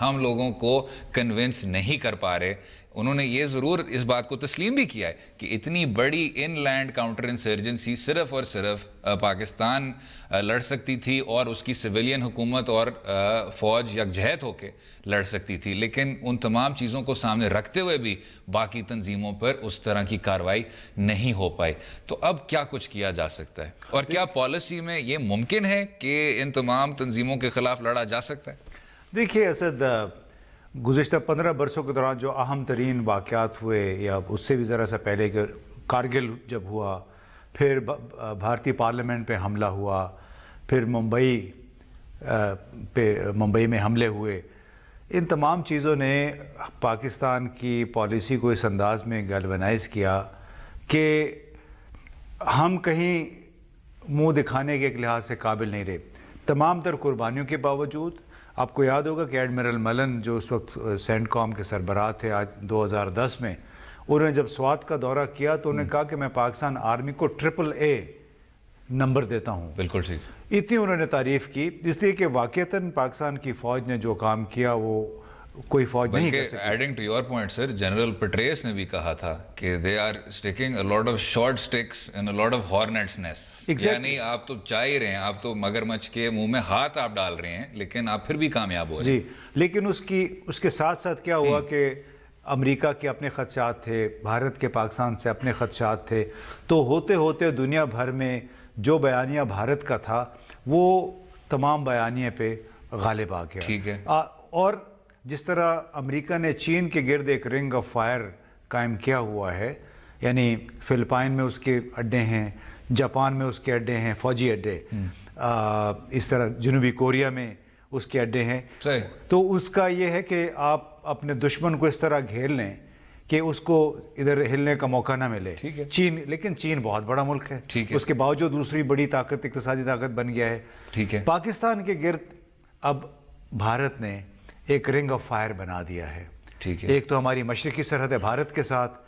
ہم لوگوں کو کنونس نہیں کر پا رہے. انہوں نے یہ ضرور اس بات کو تسلیم بھی کیا ہے کہ اتنی بڑی ان لینڈ کاؤنٹر انسرجنسی صرف اور صرف پاکستان لڑ سکتی تھی اور اس کی سویلین حکومت اور فوج یکجہت ہو کے لڑ سکتی تھی, لیکن ان تمام چیزوں کو سامنے رکھتے ہوئے بھی باقی تنظیموں پر اس طرح کی کارروائی نہیں ہو پائی. تو اب کیا کچھ کیا جا سکتا ہے, اور کیا پالیسی میں یہ ممکن ہے کہ ان تمام تنظیموں کے خلاف لڑا جا سکتا ہے؟ دیکھیے اسد, گزشتہ 15 برسوں کے دوران جو اہم ترین واقعات ہوئے, یا اس سے بھی ذرا سا پہلے کہ کارگل جب ہوا, پھر بھارتی پارلیمنٹ پہ حملہ ہوا, پھر ممبئی میں حملے ہوئے, ان تمام چیزوں نے پاکستان کی پالیسی کو اس انداز میں گیلونائز کیا کہ ہم کہیں منہ دکھانے کے ایک لحاظ سے قابل نہیں رہے. تمام تر قربانیوں کے باوجود آپ کو یاد ہوگا کہ ایڈمرل ملن جو اس وقت سینٹ کام کے سربراہ تھے آج 2010 میں, انہوں نے جب سوات کا دورہ کیا تو انہوں نے کہا کہ میں پاکستان آرمی کو AAA نمبر دیتا ہوں. بالکل ٹھیک. اتنی انہوں نے تعریف کی, اس لیے کہ واقعتاً پاکستان کی فوج نے جو کام کیا وہ کوئی فوج نہیں کر سکتی. Adding to your point sir, general Petraeus نے بھی کہا تھا کہ they are sticking a lot of short sticks and a lot of hornets nests. یعنی آپ تو چاہ ہی رہے ہیں, آپ تو مگرمچھ کے منہ میں ہاتھ آپ ڈال رہے ہیں, لیکن آپ پھر بھی کامیاب ہو رہے ہیں. جی, لیکن اس کے ساتھ ساتھ کیا ہوا کہ امریکہ کے اپنے خدشات تھے, بھارت کے پاکستان سے اپنے خدشات تھے, تو ہوتے ہوتے دنیا بھر میں جو بیانیہ بھارت کا تھا وہ تمام بیانیے پہ غالب آ گیا. ٹھیک ہے. اور جس طرح امریکہ نے چین کے گرد ایک رنگ آف فائر قائم کیا ہوا ہے, یعنی فلپائن میں اس کے اڈے ہیں, جاپان میں اس کے اڈے ہیں, فوجی اڈے, اس طرح جنوبی کوریا میں اس کے اڈے ہیں, تو اس کا یہ ہے کہ آپ اپنے دشمن کو اس طرح گھیر لیں کہ اس کو ادھر ہلنے کا موقع نہ ملے. چین, لیکن چین بہت بڑا ملک ہے, اس کے باوجود دوسری بڑی طاقت, اقتصادی طاقت بن گیا ہے. ٹھیک ہے. پاکستان کے گرد اب بھارت نے ایک رنگ آف فائر بنا دیا ہے. ٹھیک ہے. ایک تو ہماری مشرقی سرحد ہے بھارت کے ساتھ,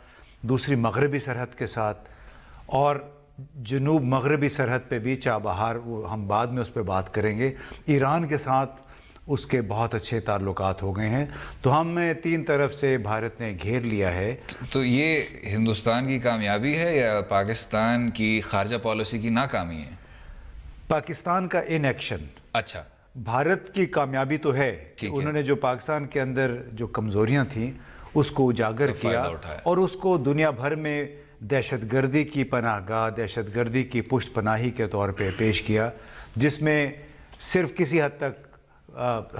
دوسری مغربی سرحد کے ساتھ, اور جنوب مغربی سرحد پہ بھی چابہار, ہم بعد میں اس پہ بات کریں گے, ایران کے ساتھ اس کے بہت اچھے تعلقات ہو گئے ہیں. تو ہمیں 3 طرف سے بھارت نے گھیر لیا ہے. تو یہ ہندوستان کی کامیابی ہے یا پاکستان کی خارجہ پالیسی کی ناکامی ہے؟ پاکستان کا ان ایکشن. اچھا. بھارت کی کامیابی تو ہے کہ انہوں نے جو پاکستان کے اندر جو کمزوریاں تھیں اس کو اجاگر کیا اور اس کو دنیا بھر میں دہشت گردی کی پناہ گاہ, دہشت گردی کی پشت پناہی کے طور پہ پیش کیا, جس میں صرف کسی حد تک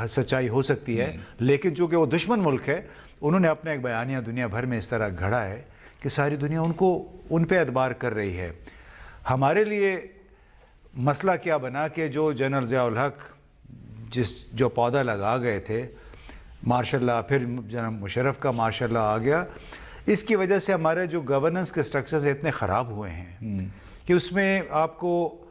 سچائی ہو سکتی ہے, لیکن چونکہ وہ دشمن ملک ہے, انہوں نے اپنا ایک بیانیہ دنیا بھر میں اس طرح گھڑا ہے کہ ساری دنیا ان پہ اعتبار کر رہی ہے. ہمارے لیے مسئلہ کیا بنا کہ جو جنرل ضیاء الحق جو پودا لگا گئے تھے ماشاء اللہ, پھر جناب مشرف کا ماشاء اللہ آ گیا, اس کی وجہ سے ہمارے جو گورننس کے سٹرکچرز اتنے خراب ہوئے ہیں کہ اس میں آپ کو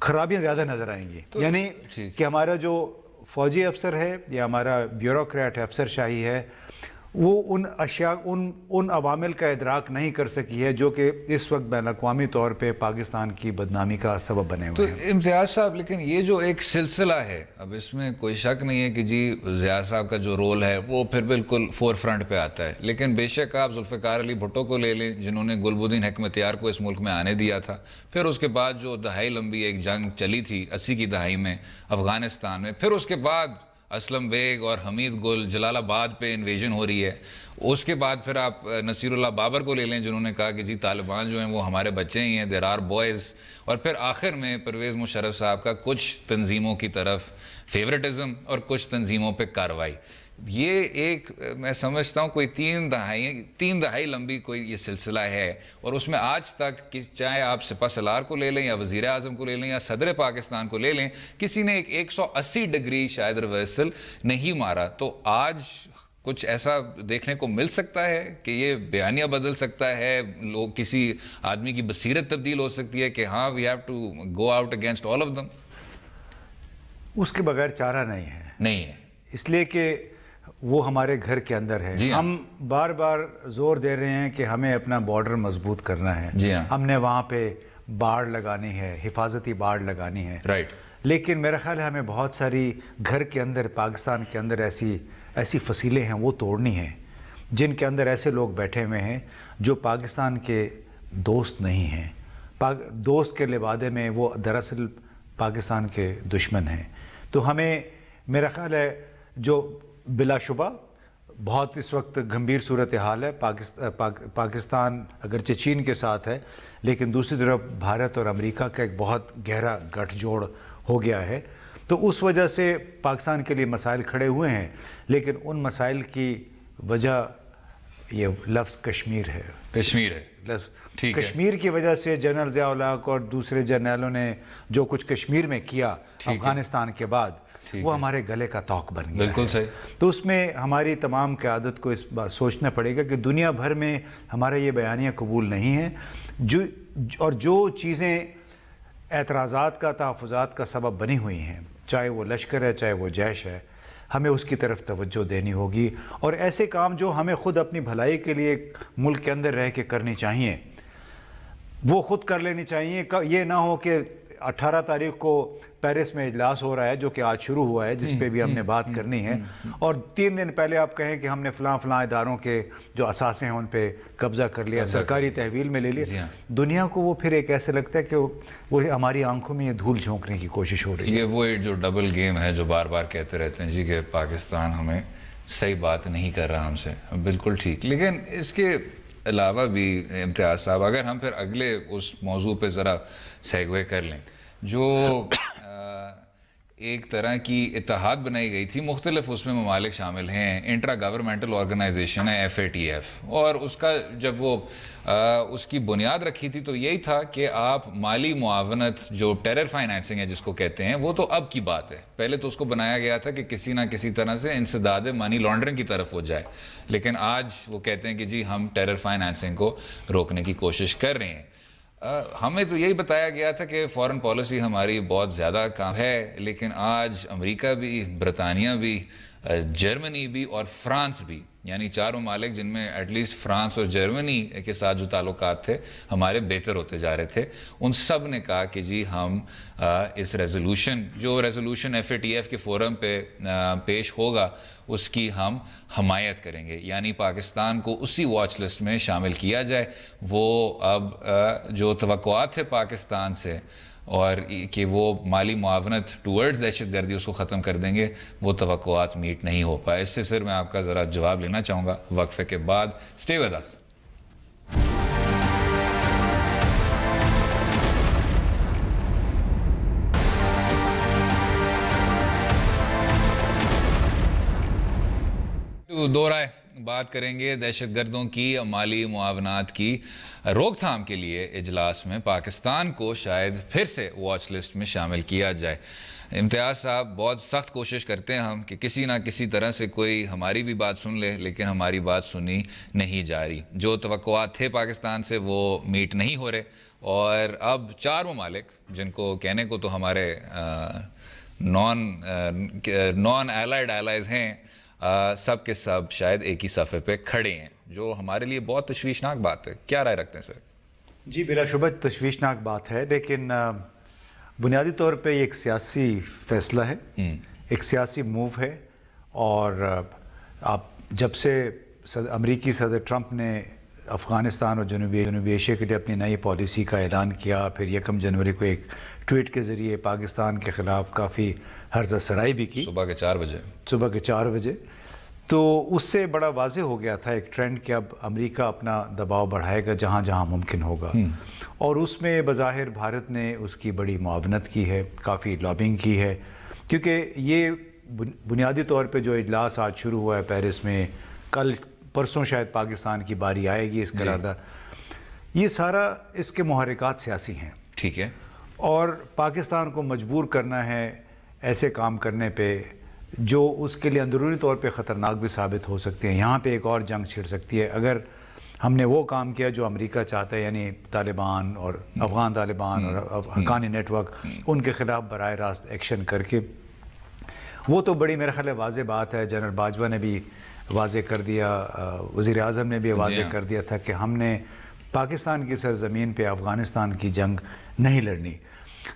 خرابیاں زیادہ نظر آئیں گی. یعنی کہ ہمارا جو فوجی افسر ہے یا ہمارا بیوروکریٹ افسر شاہی ہے, وہ ان اشیاء ان عوامل کا ادراک نہیں کر سکی ہے جو کہ اس وقت بین الاقوامی طور پہ پاکستان کی بدنامی کا سبب بنے ہوئے ہیں. تو امتیاز صاحب, لیکن یہ جو ایک سلسلہ ہے, اب اس میں کوئی شک نہیں ہے کہ جی ضیاء صاحب کا جو رول ہے وہ پھر بالکل فور فرنٹ پہ آتا ہے, لیکن بے شک آپ ذوالفقار علی بھٹو کو لے لیں جنہوں نے گلبدین حکمتیار کو اس ملک میں آنے دیا تھا, پھر اس کے بعد جو دہائی لمبی ایک جنگ چلی تھی 80 کی دہائی میں افغانستان میں, پھر اس کے بعد اسلم بیگ اور حمید گل جلال آباد پہ انویژن ہو رہی ہے, اس کے بعد پھر آپ نصیر اللہ بابر کو لے لیں جنہوں نے کہا کہ جی طالبان جو ہیں وہ ہمارے بچے ہی ہیں, دیر آر بوائز, اور پھر آخر میں پرویز مشرف صاحب کا کچھ تنظیموں کی طرف فیورٹزم اور کچھ تنظیموں پہ کارروائی. یہ ایک میں سمجھتا ہوں کوئی 3 دہائی لمبی کوئی یہ سلسلہ ہے, اور اس میں آج تک چاہے آپ سپہ سالار کو لے لیں یا وزیر اعظم کو لے لیں یا صدر پاکستان کو لے لیں, کسی نے ایک 180 ڈگری شاید ریورسل نہیں مارا. تو آج کچھ ایسا دیکھنے کو مل سکتا ہے کہ یہ بیانیہ بدل سکتا ہے, کسی آدمی کی بصیرت تبدیل ہو سکتی ہے کہ ہاں we have to go out against all of them. اس کے بغیر چارہ نہیں ہے, اس لیے کہ وہ ہمارے گھر کے اندر ہے. ہم بار بار زور دے رہے ہیں کہ ہمیں اپنا بارڈر مضبوط کرنا ہے, ہم نے وہاں پہ باڑ لگانی ہے, حفاظتی باڑ لگانی ہے, لیکن میرا خیال ہے ہمیں بہت ساری گھر کے اندر پاکستان کے اندر ایسی فصیلیں ہیں وہ توڑنی ہیں جن کے اندر ایسے لوگ بیٹھے ہوئے ہیں جو پاکستان کے دوست نہیں ہیں، دوست کے لبادے میں وہ دراصل پاکستان کے دشمن ہیں۔ تو ہمیں میرا خیال ہے جو بلا شبہ بہت اس وقت گھمبیر صورتحال ہے، پاکستان اگرچہ چین کے ساتھ ہے لیکن دوسری طرف بھارت اور امریکہ کا ایک بہت گہرا گٹھ جوڑ ہو گیا ہے، تو اس وجہ سے پاکستان کے لیے مسائل کھڑے ہوئے ہیں، لیکن ان مسائل کی وجہ یہ لفظ کشمیر ہے۔ کشمیر ہے، ٹھیک ہے۔ کشمیر کی وجہ سے جنرل ضیاء الحق اور دوسرے جرنیلوں نے جو کچھ کشمیر میں کیا افغانستان کے بعد، وہ ہمارے گلے کا طوق بن گیا۔ بالکل صحیح۔ تو اس میں ہماری تمام قیادت کو اس بات سوچنا پڑے گا کہ دنیا بھر میں ہمارا یہ بیانیہ قبول نہیں ہے، اور جو چیزیں اعتراضات کا، تحفظات کا سبب بنی ہوئی ہیں، چاہے وہ لشکر ہے چاہے وہ جیش ہے، ہمیں اس کی طرف توجہ دینی ہوگی، اور ایسے کام جو ہمیں خود اپنی بھلائی کے لیے ملک کے اندر رہ کے کرنی چاہیے وہ خود کر لینی چاہیے۔ یہ نہ ہو کہ 18 تاریخ کو پیرس میں اجلاس ہو رہا ہے جو کہ آج شروع ہوا ہے، جس پہ بھی ہم نے بات کرنی ہے، اور 3 دن پہلے آپ کہیں کہ ہم نے فلاں اداروں کے جو اثاثے ہیں ان پہ قبضہ کر لیا، سرکاری تحویل میں لے لیا۔ دنیا کو وہ پھر ایک ایسے لگتا ہے کہ وہ ہماری آنکھوں میں یہ دھول جھونکنے کی کوشش ہو رہی ہے۔ یہ وہ جو ڈبل گیم ہے جو بار بار کہتے رہتے ہیں جی کہ پاکستان ہمیں صحیح بات نہیں کر رہا ہم سے، بالکل ٹھیک۔ لیکن اس کے علاوہ بھی امتیاز صاحب، اگر ہم پھر اگلے اس موضوع پہ ذرا سیگوے کر لیں، جو ایک طرح کی اتحاد بنائی گئی تھی، مختلف اس میں ممالک شامل ہیں، انٹرا گورنمنٹل آرگنائزیشن ہے FATF، اور اس کا جب وہ اس کی بنیاد رکھی تھی تو یہی تھا کہ آپ مالی معاونت جو ٹیرر فائنینسنگ ہے جس کو کہتے ہیں، وہ تو اب کی بات ہے، پہلے تو اس کو بنایا گیا تھا کہ کسی نہ کسی طرح سے انسداد منی لانڈرنگ کی طرف ہو جائے، لیکن آج وہ کہتے ہیں کہ جی ہم ٹیرر فائنینسنگ کو روکنے کی کوشش کر رہے ہیں۔ ہمیں تو یہی بتایا گیا تھا کہ فارن پالیسی ہماری بہت زیادہ کام ہے، لیکن آج امریکہ بھی، برطانیہ بھی، جرمنی بھی اور فرانس بھی، یعنی 4 ممالک جن میں ایٹ لیسٹ فرانس اور جرمنی کے ساتھ جو تعلقات تھے ہمارے بہتر ہوتے جا رہے تھے، ان سب نے کہا کہ جی ہم اس ریزولوشن FATF کے فورم پہ پیش ہوگا اس کی ہم حمایت کریں گے، یعنی پاکستان کو اسی واچ لسٹ میں شامل کیا جائے۔ وہ اب جو توقعات تھے پاکستان سے اور کہ وہ مالی معاونت ٹورڈز دہشت گردی اس کو ختم کر دیں گے، وہ توقعات میٹ نہیں ہو پائے۔ اس سے سر میں آپ کا ذرا جواب لینا چاہوں گا وقفے کے بعد۔ اسٹے ود اس۔ دورائے بات کریں گے دہشت گردوں کی مالی معاونات کی روک تھام کے لیے اجلاس میں پاکستان کو شاید پھر سے واچ لسٹ میں شامل کیا جائے۔ امتیاز صاحب، بہت سخت کوشش کرتے ہیں ہم کہ کسی نہ کسی طرح سے کوئی ہماری بھی بات سن لے، لیکن ہماری بات سنی نہیں جا رہی۔ جو توقعات تھے پاکستان سے وہ میٹ نہیں ہو رہے، اور اب 4 ممالک جن کو کہنے کو تو ہمارے نان ایلائڈ ایلائز ہیں، سب کے سب شاید ایک ہی صفحے پہ کھڑے ہیں، جو ہمارے لیے بہت تشویشناک بات ہے۔ کیا رائے رکھتے ہیں سر؟ جی بلا شبہ تشویشناک بات ہے، لیکن بنیادی طور پہ یہ ایک سیاسی فیصلہ ہے، ایک سیاسی موو ہے، اور آپ جب سے امریکی صدر ٹرمپ نے افغانستان اور جنوبی ایشیا کے لیے اپنی نئی پالیسی کا اعلان کیا، پھر 1 جنوری کو ایک ٹویٹ کے ذریعے پاکستان کے خلاف کافی حرزہ سرائی بھی کی صبح کے 4 بجے، تو اس سے بڑا واضح ہو گیا تھا ایک ٹرینڈ کہ اب امریکہ اپنا دباؤ بڑھائے گا جہاں جہاں ممکن ہوگا، اور اس میں بظاہر بھارت نے اس کی بڑی معاونت کی ہے، کافی لابنگ کی ہے، کیونکہ یہ بنیادی طور پہ جو اجلاس آج شروع ہوا ہے پیرس میں، کل پرسوں شاید پاکستان کی باری آئے گی اس قرارداد، یہ سارا اس کے محرکات سیاسی ہیں، ٹھیک ہے، اور پاکستان کو مجبور کرنا ہے ایسے کام کرنے پہ جو اس کے لیے اندرونی طور پہ خطرناک بھی ثابت ہو سکتے ہیں۔ یہاں پہ ایک اور جنگ چھڑ سکتی ہے اگر ہم نے وہ کام کیا جو امریکہ چاہتا ہے، یعنی طالبان اور افغان طالبان اور حقانی نیٹ ورک، ان کے خلاف براہ راست ایکشن کر کے۔ وہ تو بڑی میرے خیال ہے واضح بات ہے، جنرل باجوہ نے بھی واضح کر دیا، وزیر اعظم نے بھی واضح کر دیا تھا کہ ہم نے پاکستان کی سرزمین پہ افغانستان کی جنگ نہیں لڑنی۔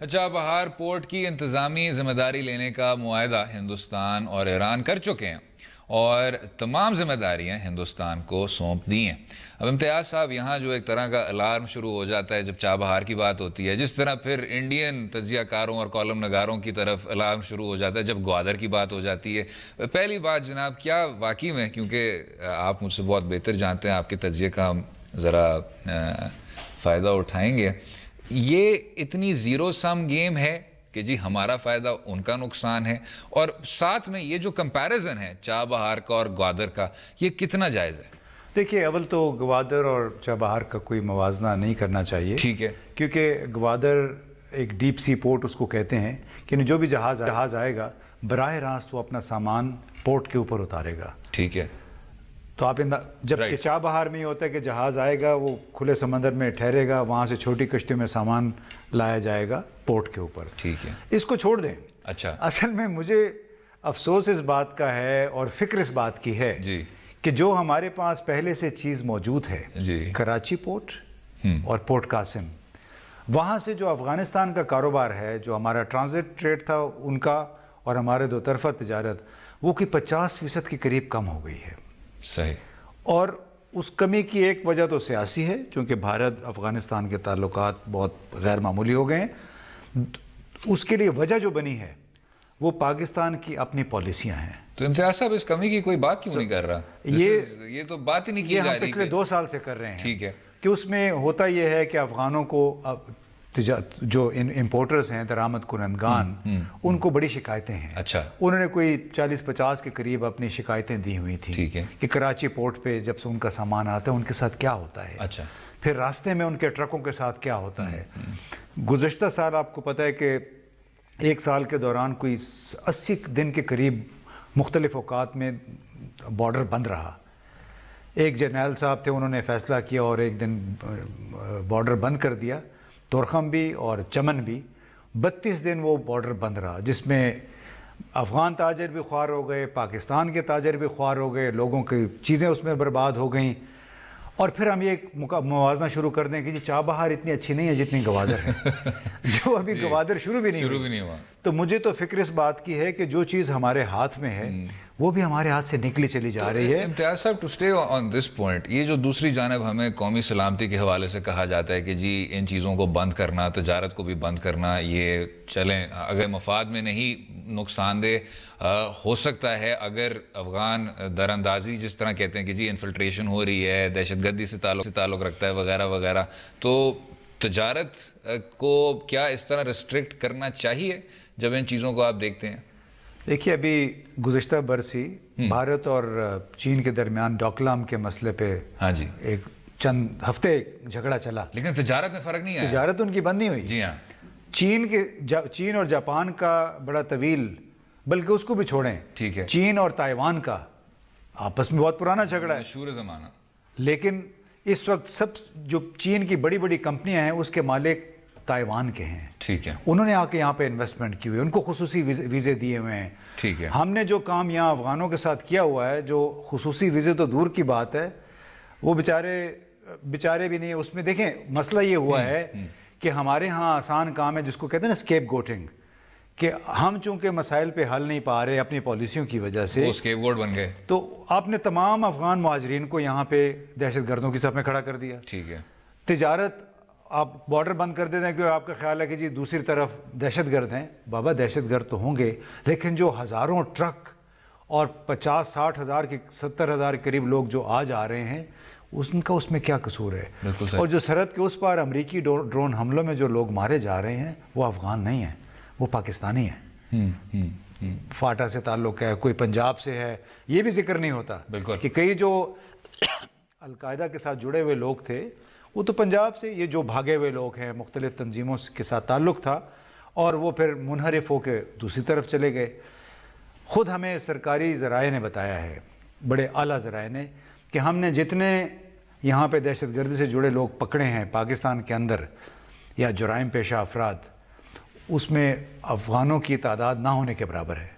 چابہار پورٹ کی انتظامی ذمہ داری لینے کا معاہدہ ہندوستان اور ایران کر چکے ہیں اور تمام ذمہ داریاں ہندوستان کو سونپ دی ہیں. اب امتیاز صاحب، یہاں جو ایک طرح کا الارم شروع ہو جاتا ہے جب چابہار کی بات ہوتی ہے، جس طرح پھر انڈین تجزیہ کاروں اور کالم نگاروں کی طرف الارم شروع ہو جاتا ہے جب گوادر کی بات ہو جاتی ہے. پہلی بات جناب، کیا واقعی میں، کیونکہ آپ مجھ سے بہت بہتر جانتے ہیں، آپ کے تجزیے کا ہم ذرا فائدہ اٹھائیں گے، یہ اتنی زیرو سم گیم ہے کہ جی ہمارا فائدہ ان کا نقصان ہے، اور ساتھ میں یہ جو کمپیریزن ہے چابہار کا اور گوادر کا، یہ کتنا جائز ہے؟ دیکھیے، اول تو گوادر اور چابہار کا کوئی موازنہ نہیں کرنا چاہیے. ٹھیک ہے. کیونکہ گوادر ایک ڈیپ سی پورٹ اس کو کہتے ہیں کہ جو بھی جہاز آئے گا براہ راست وہ اپنا سامان پورٹ کے اوپر اتارے گا. ٹھیک ہے. تو آپ جب چابہار میں یہ ہوتا ہے کہ جہاز آئے گا، وہ کھلے سمندر میں ٹھہرے گا، وہاں سے چھوٹی کشتی میں سامان لایا جائے گا پورٹ کے اوپر. ٹھیک ہے. اس کو چھوڑ دیں. اچھا. اصل میں مجھے افسوس اس بات کا ہے اور فکر اس بات کی ہے جی کہ جو ہمارے پاس پہلے سے چیز موجود ہے، جی، کراچی پورٹ اور پورٹ قاسم، وہاں سے جو افغانستان کا کاروبار ہے، جو ہمارا ٹرانزٹ ٹریڈ تھا ان کا اور ہمارے دو طرفہ تجارت، وہ کوئی 50% کے قریب کم ہو گئی ہے. صحیح. اور اس کمی کی ایک وجہ تو سیاسی ہے، چونکہ بھارت افغانستان کے تعلقات بہت غیر معمولی ہو گئے ہیں. اس کے لیے وجہ جو بنی ہے وہ پاکستان کی اپنی پالیسیاں ہیں. تو امتیاز صاحب، اس کمی کی کوئی بات کیوں نہیں کر رہا؟ یہ تو بات ہی نہیں کی جا رہی. ہم پچھلے 2 سال سے کر رہے ہیں. ٹھیک ہے. کہ اس میں ہوتا یہ ہے کہ افغانوں کو جو امپورٹرز ہیں، درآمد کنندگان، ان کو بڑی شکایتیں ہیں. اچھا. انہوں نے کوئی 40-50 کے قریب اپنی شکایتیں دی ہوئی تھیں. ٹھیک ہے. کہ کراچی پورٹ پہ جب سے ان کا سامان آتا ہے ان کے ساتھ کیا ہوتا ہے. اچھا. پھر راستے میں ان کے ٹرکوں کے ساتھ کیا ہوتا ہے. گزشتہ سال آپ کو پتہ ہے کہ 1 سال کے دوران کوئی 80 دن کے قریب مختلف اوقات میں بارڈر بند رہا. ایک جرنیل صاحب تھے، انہوں نے فیصلہ کیا اور ایک دن بارڈر بند کر دیا، تورخم بھی اور چمن بھی. 32 دن وہ بارڈر بند رہا، جس میں افغان تاجر بھی خوار ہو گئے، پاکستان کے تاجر بھی خوار ہو گئے، لوگوں کی چیزیں اس میں برباد ہو گئیں. اور پھر ہم یہ موازنہ شروع کر دیں کہ جی چابہار اتنی اچھی نہیں ہے جتنی گوادر ہے، جو ابھی گوادر شروع بھی نہیں ہوا. تو مجھے تو فکر اس بات کی ہے کہ جو چیز ہمارے ہاتھ میں ہے وہ بھی ہمارے ہاتھ سے نکلی چلی جا رہی ہے. امتیاز صاحب، to stay on this point, یہ جو دوسری جانب ہمیں قومی سلامتی کے حوالے سے کہا جاتا ہے کہ جی ان چیزوں کو بند کرنا، تجارت کو بھی بند کرنا، یہ چلیں اگر مفاد میں نہیں نقصان دہ ہو سکتا ہے، اگر افغان در اندازی جس طرح کہتے ہیں کہ جی انفلٹریشن ہو رہی ہے، دہشت گردی سے تعلق رکھتا ہے وغیرہ وغیرہ، تو تجارت کو کیا اس طرح ریسٹرکٹ کرنا چاہیے جب ان چیزوں کو آپ دیکھتے ہیں؟ دیکھیے، ابھی گزشتہ برسی بھارت اور چین کے درمیان ڈوکلام کے مسئلے پہ ہاں جی ایک چند ہفتے جھگڑا چلا، لیکن تجارت میں فرق نہیں آیا. تجارت ان کی بند نہیں ہوئی. جی ہاں. چین اور جاپان کا بڑا طویل، بلکہ اس کو بھی چھوڑیں، ٹھیک ہے، چین اور تائیوان کا آپس میں بہت پرانا جھگڑا ہے، مشہور زمانہ. لیکن اس وقت سب جو چین کی بڑی بڑی کمپنیاں ہیں اس کے مالک تائیوان کے ہیں. ٹھیک ہے. انہوں نے آ کے یہاں پہ انویسٹمنٹ کی ہوئی، ان کو خصوصی ویزے دیے ہوئے ہیں. ٹھیک ہے. ہم نے جو کام یہاں افغانوں کے ساتھ کیا ہوا ہے، جو خصوصی ویزے تو دور کی بات ہے، وہ بیچارے بھی نہیں. اس میں دیکھیں مسئلہ یہ ہوا ہے کہ ہمارے ہاں آسان کام ہے جس کو کہتے ہیں نا اسکیپ گوٹنگ، کہ ہم چونکہ مسائل پہ حل نہیں پا رہے اپنی پالیسیوں کی وجہ سے، وہ اسکیپ گوٹ بن گئے. تو آپ نے تمام افغان مہاجرین کو یہاں پہ دہشت گردوں کی صف میں کھڑا کر دیا. ٹھیک ہے. تجارت آپ بارڈر بند کر دیتے ہیں کہ آپ کا خیال ہے کہ جی دوسری طرف دہشت گرد ہیں. بابا دہشت گرد تو ہوں گے، لیکن جو ہزاروں ٹرک اور 50-60 ہزار کے 70 ہزار کے قریب لوگ جو آج آ رہے ہیں، ان کا اس میں کیا قصور ہے؟ اور جو سرحد کے اس پار امریکی ڈرون حملوں میں جو لوگ مارے جا رہے ہیں وہ افغان نہیں ہیں، وہ پاکستانی ہیں. فاٹا سے تعلق ہے، کوئی پنجاب سے ہے، یہ بھی ذکر نہیں ہوتا کہ کئی جو القاعدہ کے ساتھ جڑے ہوئے لوگ تھے وہ تو پنجاب سے، یہ جو بھاگے ہوئے لوگ ہیں مختلف تنظیموں کے ساتھ تعلق تھا اور وہ پھر منحرف ہو کے دوسری طرف چلے گئے. خود ہمیں سرکاری ذرائع نے بتایا ہے، بڑے اعلیٰ ذرائع نے، کہ ہم نے جتنے یہاں پہ دہشت گردی سے جڑے لوگ پکڑے ہیں پاکستان کے اندر یا جرائم پیشہ افراد، اس میں افغانوں کی تعداد نہ ہونے کے برابر ہے.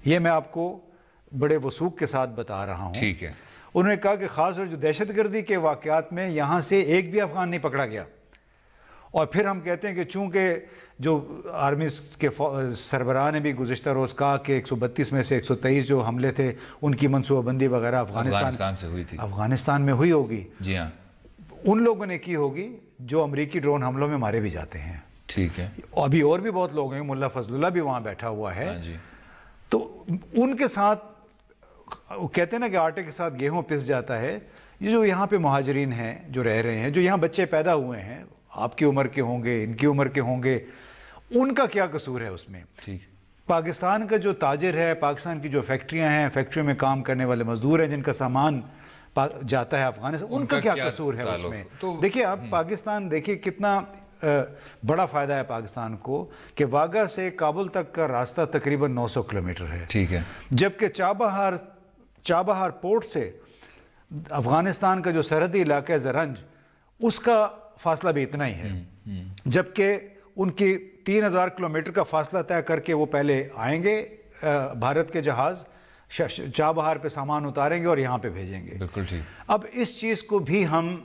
یہ میں آپ کو بڑے وثوق کے ساتھ بتا رہا ہوں. ٹھیک ہے. انہوں نے کہا کہ خاص طور جو دہشت گردی کے واقعات میں یہاں سے ایک بھی افغان نہیں پکڑا گیا، اور پھر ہم کہتے ہیں کہ چونکہ جو آرمی کے سربراہ نے بھی گزشتہ روز کہا کہ 132 میں سے 123 جو حملے تھے ان کی منصوبہ بندی وغیرہ افغانستان سے ہوئی تھی، افغانستان میں ہوئی ہوگی، جی ہاں، ان لوگوں نے کی ہوگی جو امریکی ڈرون حملوں میں مارے بھی جاتے ہیں. ٹھیک ہے، ابھی اور بھی بہت لوگ ہیں، ملا فضل اللہ بھی وہاں بیٹھا ہوا ہے. جی، تو ان کے ساتھ کہتے ہیں نا کہ آٹے کے ساتھ گیہوں پس جاتا ہے. یہ جو یہاں پہ مہاجرین ہیں جو رہ رہے ہیں، جو یہاں بچے پیدا ہوئے ہیں، آپ کی عمر کے ہوں گے، ان کی عمر کے ہوں گے، ان کا کیا قصور ہے اس میں؟ پاکستان کا جو تاجر ہے، پاکستان کی جو فیکٹریاں ہیں، فیکٹریوں میں کام کرنے والے مزدور ہیں جن کا سامان جاتا ہے افغانستان، ان کا کیا قصور ہے اس میں؟ دیکھیے آپ پاکستان، دیکھیے کتنا بڑا فائدہ ہے پاکستان کو کہ واگا سے کابل تک کا راستہ تقریباً 900 کلومیٹر ہے. ٹھیک ہے. جبکہ چابہار پورٹ سے افغانستان کا جو سرحدی علاقہ ہے زرنج، اس کا فاصلہ بھی اتنا ہی ہے. جبکہ ان کی 3000 کلومیٹر کا فاصلہ طے کر کے وہ پہلے آئیں گے بھارت کے جہاز، چابہار پہ سامان اتاریں گے اور یہاں پہ بھیجیں گے. بالکل ٹھیک. اب اس چیز کو بھی ہم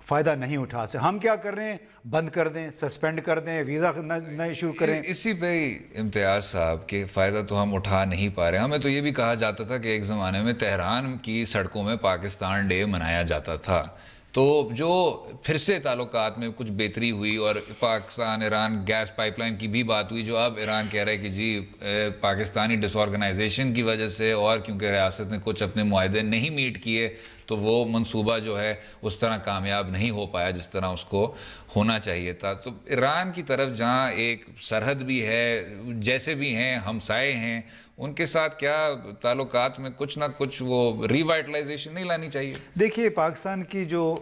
فائدہ نہیں اٹھا سکتے. ہم کیا کر رہے ہیں؟ بند کر دیں، سسپینڈ کر دیں، ویزا نہ ایشو کریں. اسی پہ امتیاز صاحب کہ فائدہ تو ہم اٹھا نہیں پا رہے. ہمیں تو یہ بھی کہا جاتا تھا کہ ایک زمانے میں تہران کی سڑکوں میں پاکستان ڈے منایا جاتا تھا، تو جو پھر سے تعلقات میں کچھ بہتری ہوئی اور Pakistan Iran gas pipeline کی بھی بات ہوئی، جو اب ایران کہہ رہا ہے کہ جی پاکستانی ڈس آرگنائزیشن کی وجہ سے اور کیونکہ ریاست نے کچھ اپنے معاہدے نہیں میٹ کیے تو وہ منصوبہ جو ہے اس طرح کامیاب نہیں ہو پایا جس طرح اس کو ہونا چاہیے تھا. تو ایران کی طرف جہاں ایک سرحد بھی ہے، جیسے بھی ہیں ہمسائے ہیں، ان کے ساتھ کیا تعلقات میں کچھ نہ کچھ وہ ری وائٹلائزیشن نہیں لانی چاہیے؟ دیکھیے پاکستان کی جو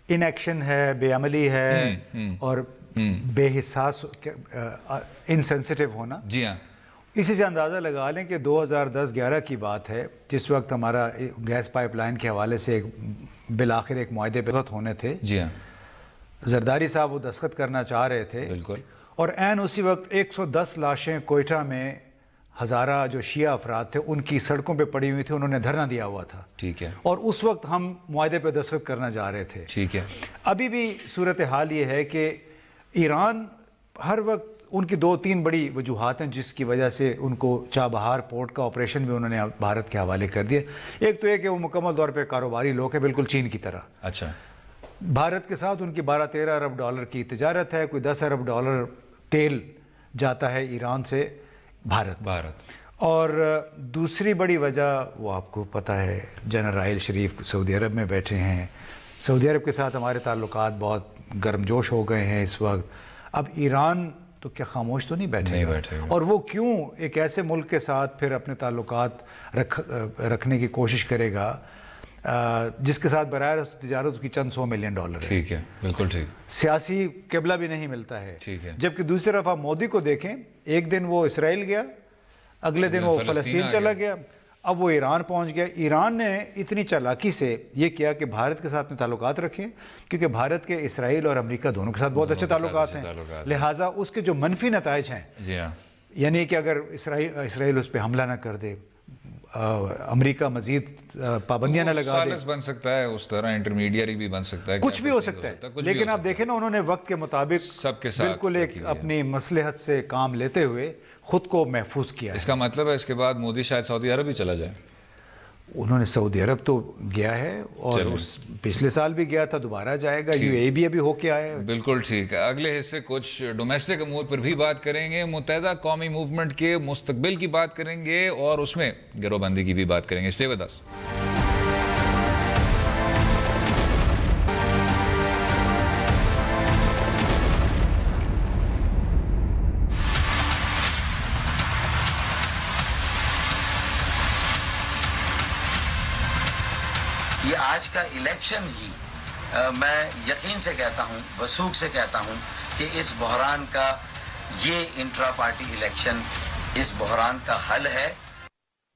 ان ایکشن ہے، بے عملی ہے اور بے حساس، انسینسٹیو ہونا، جی ہاں، اسی سے اندازہ لگا لیں کہ 2010-11 کی بات ہے جس وقت ہمارا گیس پائپ لائن کے حوالے سے بالآخر ایک معاہدے پہ دستخط ہونے تھے. جی ہاں، زرداری صاحب وہ دستخط کرنا چاہ رہے تھے. بالکل. اور عین اسی وقت 110 لاشیں کوئٹہ میں ہزارہ جو شیعہ افراد تھے ان کی سڑکوں پہ پڑی ہوئی تھی، انہوں نے دھرنا دیا ہوا تھا. ٹھیک ہے. اور اس وقت ہم معاہدے پہ دستخط کرنا جا رہے تھے. ٹھیک ہے. ابھی بھی صورتحال یہ ہے کہ ایران ہر وقت، ان کی 2-3 بڑی وجوہات ہیں جس کی وجہ سے ان کو چابہار پورٹ کا آپریشن بھی انہوں نے بھارت کے حوالے کر دیا. ایک تو یہ کہ وہ مکمل طور پہ کاروباری لوگ ہیں، بالکل چین کی طرح. اچھا. بھارت کے ساتھ ان کی 12-13 ارب ڈالر کی تجارت ہے، کوئی 10 ارب ڈالر تیل جاتا ہے ایران سے بھارت. اور دوسری بڑی وجہ وہ آپ کو پتہ ہے، جنرل راحیل شریف سعودی عرب میں بیٹھے ہیں. سعودی عرب کے ساتھ ہمارے تعلقات بہت گرم جوش ہو گئے ہیں اس وقت. اب ایران تو کیا خاموش تو نہیں بیٹھے گا؟ اور وہ کیوں ایک ایسے ملک کے ساتھ پھر اپنے تعلقات رکھنے کی کوشش کرے گا جس کے ساتھ براہ راست تجارت کی چند $100 ملین ہے. ٹھیک ہے، بالکل ٹھیک. سیاسی قبلہ بھی نہیں ملتا ہے. ٹھیک ہے. جبکہ دوسری طرف آپ مودی کو دیکھیں، ایک دن وہ اسرائیل گیا، اگلے دن وہ فلسطین چلا گیا، اب وہ ایران پہنچ گیا. ایران نے اتنی چالاکی سے یہ کیا کہ بھارت کے ساتھ میں تعلقات رکھیں، کیونکہ بھارت کے اسرائیل اور امریکہ دونوں کے ساتھ بہت اچھے تعلقات ہیں، لہٰذا اس کے جو منفی نتائج ہیں، یعنی کہ اگر اسرائیل اس پہ حملہ نہ کر دے، امریکہ مزید پابندیاں نہ لگا دے، بن سکتا ہے اس طرح، انٹرمیڈیری بھی بن سکتا ہے، کچھ بھی ہو سکتا ہے. لیکن آپ دیکھیں نا، انہوں نے وقت کے مطابق سب کے ساتھ بالکل ایک اپنی مصلحت سے کام لیتے ہوئے خود کو محفوظ کیا. اس کا مطلب ہے اس کے بعد مودی شاید سعودی عرب ہی چلا جائے. انہوں نے سعودی عرب تو گیا ہے اور پچھلے سال بھی گیا تھا، دوبارہ جائے گا. UAE بھی ابھی ہو کے آئے. بالکل ٹھیک ہے. اگلے حصے کچھ ڈومیسٹک امور پر بھی بات کریں گے، متحدہ قومی موومنٹ کے مستقبل کی بات کریں گے اور اس میں گروہ بندی کی بھی بات کریں گے. Stay with us. یہ آج کا الیکشن ہی میں یقین سے کہتا ہوں، وثوق سے کہتا ہوں کہ اس بحران کا، یہ انٹرا پارٹی الیکشن اس بحران کا حل ہے.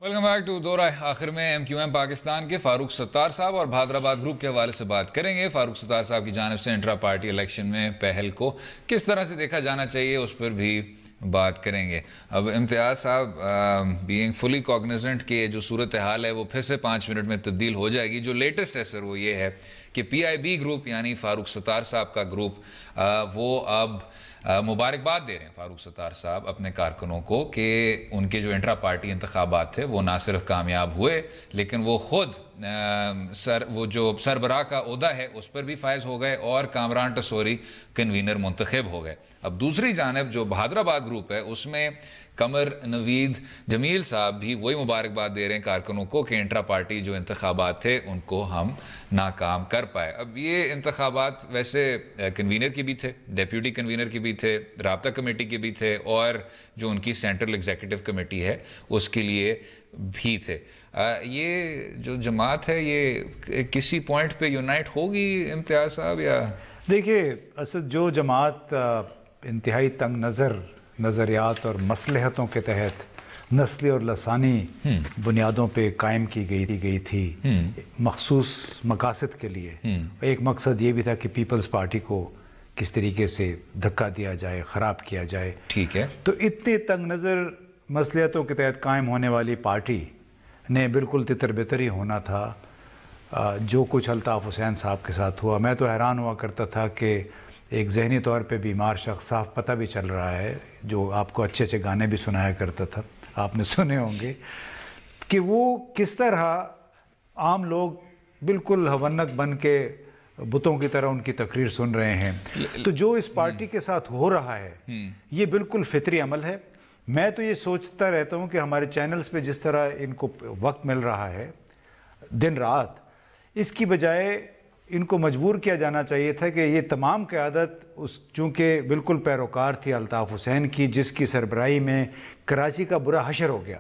ویلکم بیک ٹو دورہ آخر میں. MQM پاکستان کے فاروق ستار صاحب اور بھادرآباد گروپ کے حوالے سے بات کریں گے. فاروق ستار صاحب کی جانب سے انٹرا پارٹی الیکشن میں پہل کو کس طرح سے دیکھا جانا چاہیے، اس پر بھی بات کریں گے. اب امتیاز صاحب بینگ فلی کوگنیزنٹ کہ جو صورتحال ہے وہ پھر سے 5 منٹ میں تبدیل ہو جائے گی. جو لیٹسٹ ہے سر وہ یہ ہے کہ پی آئی بی گروپ یعنی فاروق ستار صاحب کا گروپ وہ اب مبارکباد دے رہے ہیں فاروق ستار صاحب اپنے کارکنوں کو کہ ان کے جو انٹرا پارٹی انتخابات تھے وہ نہ صرف کامیاب ہوئے لیکن وہ خود وہ جو سربراہ کا عہدہ ہے اس پر بھی فائز ہو گئے اور کامران ٹسوری کنوینر منتخب ہو گئے. اب دوسری جانب جو بہادر آباد گروپ ہے اس میں قمر نوید جمیل صاحب بھی وہی مبارکباد دے رہے ہیں کارکنوں کو کہ انٹرا پارٹی جو انتخابات تھے ان کو ہم ناکام کر پائے. اب یہ انتخابات ویسے کنوینر کی بھی تھے, ڈیپیوٹی کنوینر کی بھی تھے, رابطہ کمیٹی کے بھی تھے اور جو ان کی سینٹرل ایگزیکٹو کمیٹی ہے اس کے لیے بھی تھے. یہ جو جماعت ہے یہ کسی پوائنٹ پہ یونائٹ ہوگی امتیاز صاحب یا؟ دیکھیے اصل جو جماعت انتہائی تنگ نظر نظریات اور مصلحتوں کے تحت نسلی اور لسانی بنیادوں پہ قائم کی گئی تھی مخصوص مقاصد کے لیے. ایک مقصد یہ بھی تھا کہ پیپلز پارٹی کو کس طریقے سے دھکا دیا جائے, خراب کیا جائے. ٹھیک ہے. تو اتنے تنگ نظر مصلحتوں کے تحت قائم ہونے والی پارٹی نے بالکل تتر بتر ہی ہونا تھا. جو کچھ الطاف حسین صاحب کے ساتھ ہوا, میں تو حیران ہوا کرتا تھا کہ ایک ذہنی طور پہ بیمار شخص, صاف پتہ بھی چل رہا ہے, جو آپ کو اچھے اچھے گانے بھی سنایا کرتا تھا, آپ نے سنے ہوں گے, کہ وہ کس طرح عام لوگ بالکل ہونک بن کے بتوں کی طرح ان کی تقریر سن رہے ہیں. تو جو اس پارٹی کے ساتھ ہو رہا ہے یہ بالکل فطری عمل ہے. میں تو یہ سوچتا رہتا ہوں کہ ہمارے چینلز پہ جس طرح ان کو وقت مل رہا ہے دن رات, اس کی بجائے ان کو مجبور کیا جانا چاہیے تھا کہ یہ تمام قیادت چونکہ بالکل پیروکار تھی الطاف حسین کی, جس کی سربراہی میں کراچی کا برا حشر ہو گیا,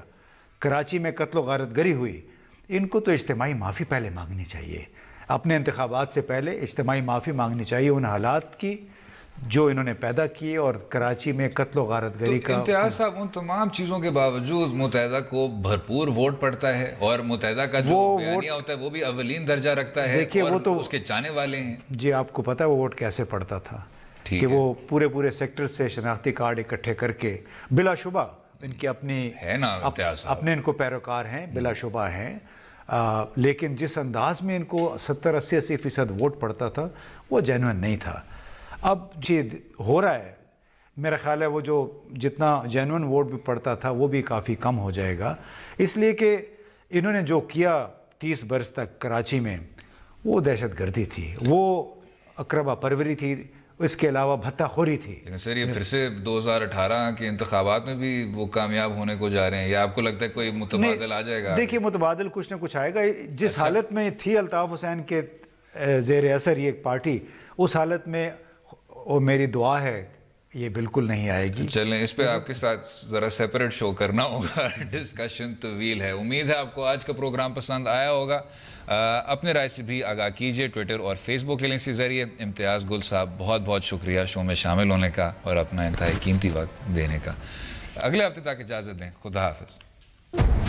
کراچی میں قتل و غارت گری ہوئی, ان کو تو اجتماعی معافی پہلے مانگنی چاہیے. اپنے انتخابات سے پہلے اجتماعی معافی مانگنی چاہیے ان حالات کی جو انہوں نے پیدا کیے اور کراچی میں قتل و غارت گری کا. امتیاز صاحب ان تمام چیزوں کے باوجود متحدہ کو بھرپور ووٹ پڑتا ہے اور متحدہ کا جو بیانیہ ہوتا ہے وہ بھی اولین درجہ رکھتا ہے. دیکھیے وہ تو اس کے چاہنے والے ہیں. جی آپ کو پتہ ہے وہ ووٹ کیسے پڑتا تھا, کہ وہ پورے سیکٹر سے شناختی کارڈ اکٹھے کر کے, بلا شبہ ان کی اپنی ہے نا اپنے ان کو پیروکار ہیں, بلا شبہ ہیں, لیکن جس انداز میں ان کو 70-80% ووٹ پڑتا تھا وہ جینوئن نہیں تھا. اب جی ہو رہا ہے, میرا خیال ہے وہ جو جتنا جینوئن ووٹ بھی پڑتا تھا وہ بھی کافی کم ہو جائے گا, اس لیے کہ انہوں نے جو کیا 30 برس تک کراچی میں وہ دہشت گردی تھی, وہ اقربا پروری تھی, اس کے علاوہ بھتہ خوری تھی. لیکن سر یہ پھر سے 2018 کے انتخابات میں بھی وہ کامیاب ہونے کو جا رہے ہیں, یا آپ کو لگتا ہے کوئی متبادل آ جائے گا؟ دیکھیے متبادل کچھ نہ کچھ آئے گا. جس حالت میں تھی الطاف حسین کے زیر اثر یہ پارٹی, اس حالت میں اور میری دعا ہے یہ بالکل نہیں آئے گی. چلیں اس پہ آپ کے ساتھ ذرا سیپریٹ شو کرنا ہوگا, ڈسکشن طویل ہے. امید ہے آپ کو آج کا پروگرام پسند آیا ہوگا. اپنے رائے سے بھی آگاہ کیجئے ٹویٹر اور فیس بک کے لنک کے ذریعے. امتیاز گل صاحب بہت بہت شکریہ شو میں شامل ہونے کا اور اپنا انتہائی قیمتی وقت دینے کا. اگلے ہفتے تک اجازت دیں. خدا حافظ.